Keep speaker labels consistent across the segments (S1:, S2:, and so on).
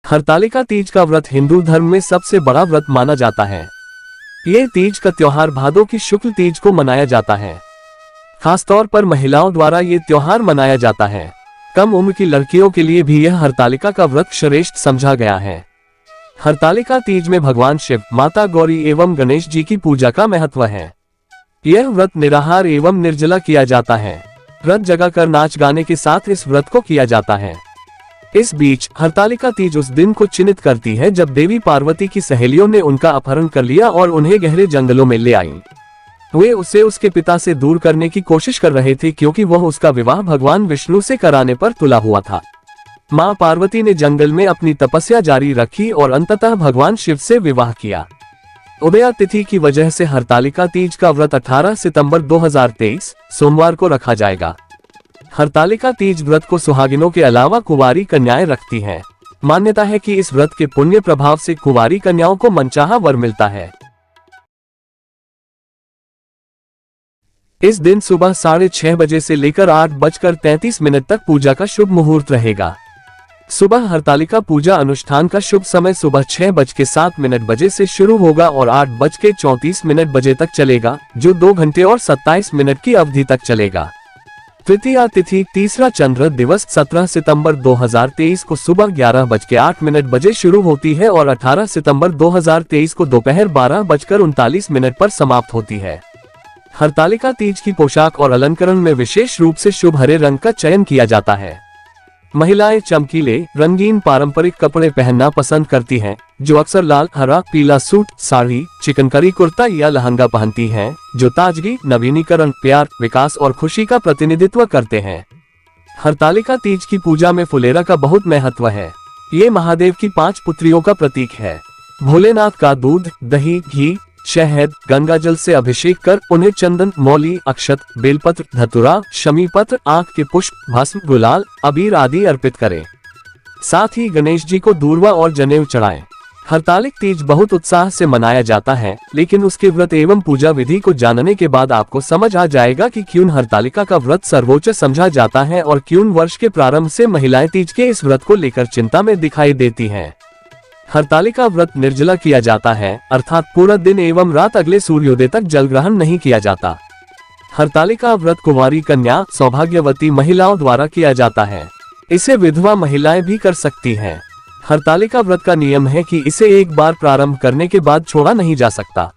S1: हरतालिका तीज का व्रत हिंदू धर्म में सबसे बड़ा व्रत माना जाता है। ये तीज का त्योहार भादों की शुक्ल तीज को मनाया जाता है। खासतौर पर महिलाओं द्वारा ये त्योहार मनाया जाता है। कम उम्र की लड़कियों के लिए भी यह हरतालिका का व्रत श्रेष्ठ समझा गया है। हरतालिका तीज में भगवान शिव, माता गौरी एवं गणेश जी की पूजा का महत्व है। यह व्रत निराहार एवं निर्जला किया जाता है। व्रत जगाकर नाच गाने के साथ इस व्रत को किया जाता है। इस बीच हरतालिका तीज उस दिन को चिन्हित करती है जब देवी पार्वती की सहेलियों ने उनका अपहरण कर लिया और उन्हें गहरे जंगलों में ले आईं। वे उसे उसके पिता से दूर करने की कोशिश कर रहे थे क्योंकि वह उसका विवाह भगवान विष्णु से कराने पर तुला हुआ था। मां पार्वती ने जंगल में अपनी तपस्या जारी रखी और अंततः भगवान शिव से विवाह किया। उदया तिथि की वजह से हरतालिका तीज का व्रत 18 सितंबर 2023 सोमवार को रखा जाएगा। हरतालिका तीज व्रत को सुहागिनों के अलावा कुंवारी कन्याएं रखती हैं। मान्यता है कि इस व्रत के पुण्य प्रभाव से कुंवारी कन्याओं को मनचाहा वर मिलता है। इस दिन सुबह 6:30 बजे से लेकर 8:33 तक पूजा का शुभ मुहूर्त रहेगा। सुबह हरतालिका पूजा अनुष्ठान का शुभ समय सुबह 6:07 बजे से शुरू होगा और 8:34 बजे तक चलेगा, जो 2 घंटे और 27 मिनट की अवधि तक चलेगा। तृतीया तिथि तीसरा चंद्र दिवस 17 सितंबर 2023 को सुबह 11:08 बजे शुरू होती है और 18 सितंबर 2023 को दोपहर 12:39 पर समाप्त होती है। हरतालिका तीज की पोशाक और अलंकरण में विशेष रूप से शुभ हरे रंग का चयन किया जाता है। महिलाएं चमकीले रंगीन पारंपरिक कपड़े पहनना पसंद करती हैं, जो अक्सर लाल, हरा, पीला सूट, साड़ी, चिकनकारी कुर्ता या लहंगा पहनती हैं, जो ताजगी, नवीनीकरण, प्यार, विकास और खुशी का प्रतिनिधित्व करते हैं। हरतालिका तीज की पूजा में फुलेरा का बहुत महत्व है। ये महादेव की 5 पुत्रियों का प्रतीक है। भोलेनाथ का दूध, दही, घी, शहद, गंगा जल से अभिषेक कर उन्हें चंदन, मौली, अक्षत, बेलपत्र, धतुरा, शमी पत्र, आंख के पुष्प, भस्म, गुलाल, अबीर आदि अर्पित करें। साथ ही गणेश जी को दूर्वा और जनेऊ चढ़ाएं। हरतालिक तीज बहुत उत्साह से मनाया जाता है, लेकिन उसके व्रत एवं पूजा विधि को जानने के बाद आपको समझ आ जाएगा कि क्यों हरतालिका का व्रत सर्वोच्च समझा जाता है और क्यों वर्ष के प्रारंभ से महिलाएं तीज के इस व्रत को लेकर चिंता में दिखाई देती हैं। हरतालिका व्रत निर्जला किया जाता है, अर्थात पूरा दिन एवं रात अगले सूर्योदय तक जल ग्रहण नहीं किया जाता। हरतालिका व्रत कुंवारी कन्या, सौभाग्यवती महिलाओं द्वारा किया जाता है। इसे विधवा महिलाएं भी कर सकती हैं। हरतालिका व्रत का नियम है कि इसे एक बार प्रारंभ करने के बाद छोड़ा नहीं जा सकता।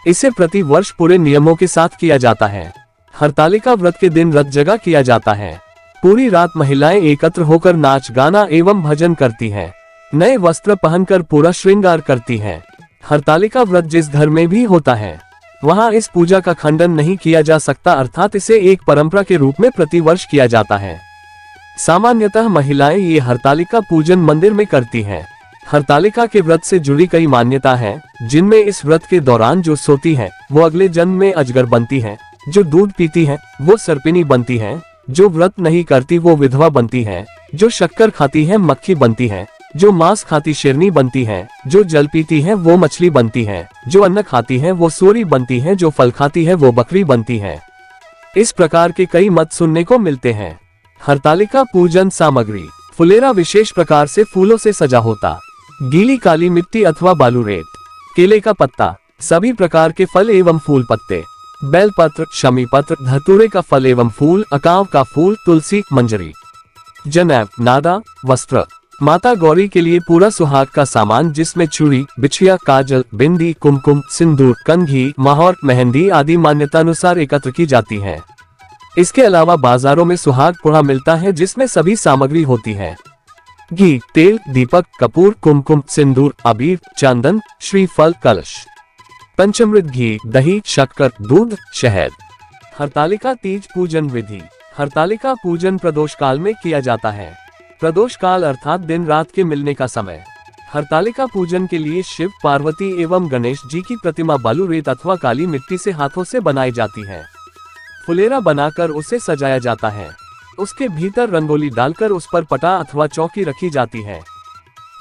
S1: इसे प्रति वर्ष पूरे नियमों के साथ किया जाता है। हरतालिका व्रत के दिन व्रत जगा किया जाता है। पूरी रात महिलाएं एकत्र होकर नाच गाना एवं भजन करती हैं। नए वस्त्र पहनकर पूरा श्रृंगार करती हैं। हरतालिका व्रत जिस घर में भी होता है, वहां इस पूजा का खंडन नहीं किया जा सकता, अर्थात इसे एक परंपरा के रूप में प्रतिवर्ष किया जाता है। सामान्यतः महिलाएं ये हरतालिका पूजन मंदिर में करती हैं। हरतालिका के व्रत से जुड़ी कई मान्यता है, जिनमें इस व्रत के दौरान जो सोती है वो अगले जन्म में अजगर बनती है, जो दूध पीती है वो सर्पिनी बनती है, जो व्रत नहीं करती वो विधवा बनती है, जो शक्कर खाती है मक्खी बनती है, जो मांस खाती शेरनी बनती है, जो जल पीती है वो मछली बनती है, जो अन्न खाती है वो सूरी बनती है, जो फल खाती है वो बकरी बनती है। इस प्रकार के कई मत सुनने को मिलते हैं। हरतालिका पूजन सामग्री: फुलेरा विशेष प्रकार से फूलों से सजा होता, गीली काली मिट्टी अथवा बालू रेत, केले का पत्ता, सभी प्रकार के फल एवं फूल पत्ते, बेलपत्र, शमी पत्र, धतूरे का फल एवं फूल, अकाव का फूल, तुलसी, मंजरी, जनेऊ, नादा, वस्त्र। माता गौरी के लिए पूरा सुहाग का सामान, जिसमें चूड़ी, बिछिया, काजल, बिंदी, कुमकुम, सिंदूर, कंघी, महौर, मेहंदी आदि मान्यतानुसार एकत्र की जाती है। इसके अलावा बाजारों में सुहाग पुड़ा मिलता है, जिसमें सभी सामग्री होती है: घी, तेल, दीपक, कपूर, कुमकुम, सिंदूर, अबीर, चंदन, श्रीफल, कलश, पंचामृत, घी, दही, शक्कर, दूध, शहद। हरतालिका तीज पूजन विधि: हरतालिका पूजन प्रदोष काल में किया जाता है। प्रदोष काल अर्थात दिन रात के मिलने का समय। हरतालिका पूजन के लिए शिव, पार्वती एवं गणेश जी की प्रतिमा बालू रेत अथवा काली मिट्टी से हाथों से बनाई जाती है। फुलेरा बनाकर उसे सजाया जाता है। उसके भीतर रंगोली डालकर उस पर पटा अथवा चौकी रखी जाती है।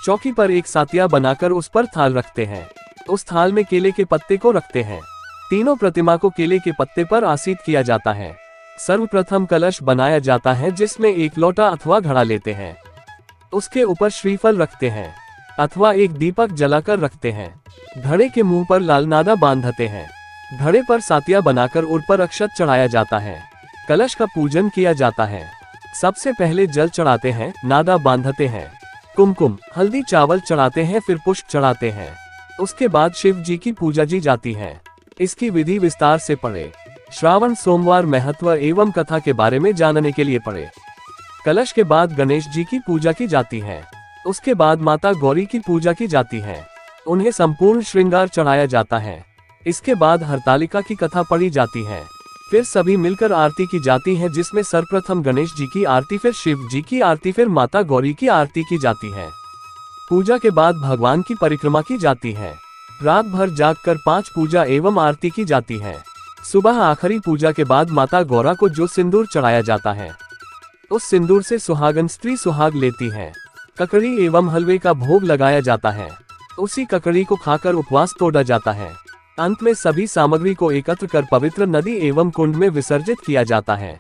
S1: चौकी पर एक सातिया बनाकर उस पर थाल रखते हैं। उस थाल में केले के पत्ते को रखते हैं। तीनों प्रतिमा को केले के पत्ते पर आसीन किया जाता है। सर्वप्रथम कलश बनाया जाता है, जिसमें एक लोटा अथवा घड़ा लेते हैं। उसके ऊपर श्रीफल रखते हैं अथवा एक दीपक जलाकर रखते हैं। घड़े के मुंह पर लाल नादा बांधते हैं। घड़े पर सातिया बनाकर उन पर अक्षत चढ़ाया जाता है। कलश का पूजन किया जाता है। सबसे पहले जल चढ़ाते हैं, नादा बांधते हैं, कुमकुम हल्दी चावल चढ़ाते हैं, फिर पुष्प चढ़ाते हैं। उसके बाद शिव जी की पूजा की जाती है। इसकी विधि विस्तार से पढ़े। श्रावण सोमवार महत्व एवं कथा के बारे में जानने के लिए पढ़े। कलश के बाद गणेश जी की पूजा की जाती है। उसके बाद माता गौरी की पूजा की जाती है। उन्हें संपूर्ण श्रृंगार चढ़ाया जाता है। इसके बाद हरतालिका की कथा पढ़ी जाती है। फिर सभी मिलकर आरती की जाती है, जिसमें सर्वप्रथम गणेश जी की आरती, फिर शिव जी की आरती, फिर माता गौरी की आरती की जाती है। पूजा के बाद भगवान की परिक्रमा की जाती है। रात भर जागकर 5 पूजा एवं आरती की जाती है। सुबह आखिरी पूजा के बाद माता गौरा को जो सिंदूर चढ़ाया जाता है, उस सिंदूर से सुहागन स्त्री सुहाग लेती है। ककड़ी एवं हलवे का भोग लगाया जाता है। उसी ककड़ी को खाकर उपवास तोड़ा जाता है। अंत में सभी सामग्री को एकत्र कर पवित्र नदी एवं कुंड में विसर्जित किया जाता है।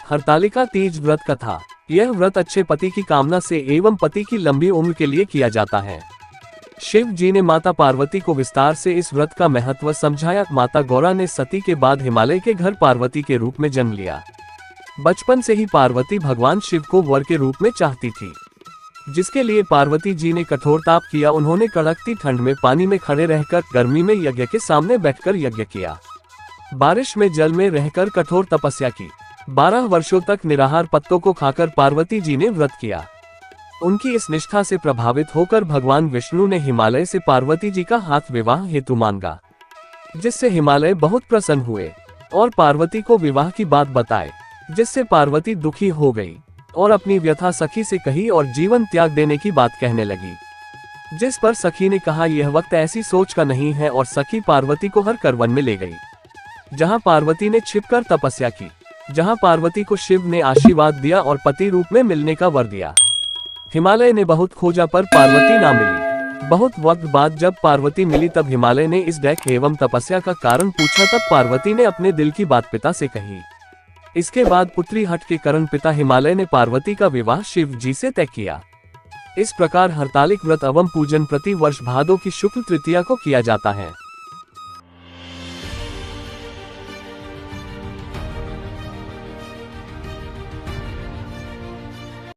S1: हरतालिका तीज व्रत कथा। यह व्रत अच्छे पति की कामना से एवं पति की लंबी उम्र के लिए किया जाता है। शिव जी ने माता पार्वती को विस्तार से इस व्रत का महत्व समझाया। माता गौरा ने सती के बाद हिमालय के घर पार्वती के रूप में जन्म लिया। बचपन से ही पार्वती भगवान शिव को वर के रूप में चाहती थी, जिसके लिए पार्वती जी ने कठोर ताप किया। उन्होंने कड़कती ठंड में पानी में खड़े रहकर, गर्मी में यज्ञ के सामने बैठकर यज्ञ किया, बारिश में जल में रहकर कठोर तपस्या की। 12 वर्षों तक निराहार पत्तों को खाकर पार्वती जी ने व्रत किया। उनकी इस निष्ठा से प्रभावित होकर भगवान विष्णु ने हिमालय से पार्वती जी का हाथ विवाह हेतु मांगा, जिससे हिमालय बहुत प्रसन्न हुए और पार्वती को विवाह की बात बताए, जिससे पार्वती दुखी हो गई और अपनी व्यथा सखी से कही और जीवन त्याग देने की बात कहने लगी। जिस पर सखी ने कहा, यह वक्त ऐसी सोच का नहीं है, और सखी पार्वती को हर कर वन में ले गई, जहां पार्वती ने छिपकर तपस्या की, जहां पार्वती को शिव ने आशीर्वाद दिया और पति रूप में मिलने का वर दिया। हिमालय ने बहुत खोजा पर पार्वती ना मिली। बहुत वक्त बाद जब पार्वती मिली, तब हिमालय ने इस दैख एवं तपस्या का कारण पूछा। तब पार्वती ने अपने दिल की बात पिता से कही। इसके बाद पुत्री हट के कारण पिता हिमालय ने पार्वती का विवाह शिव जी से तय किया। इस प्रकार हरतालिक व्रत एवं पूजन प्रति वर्ष भादों की शुक्ल तृतीया को किया जाता है।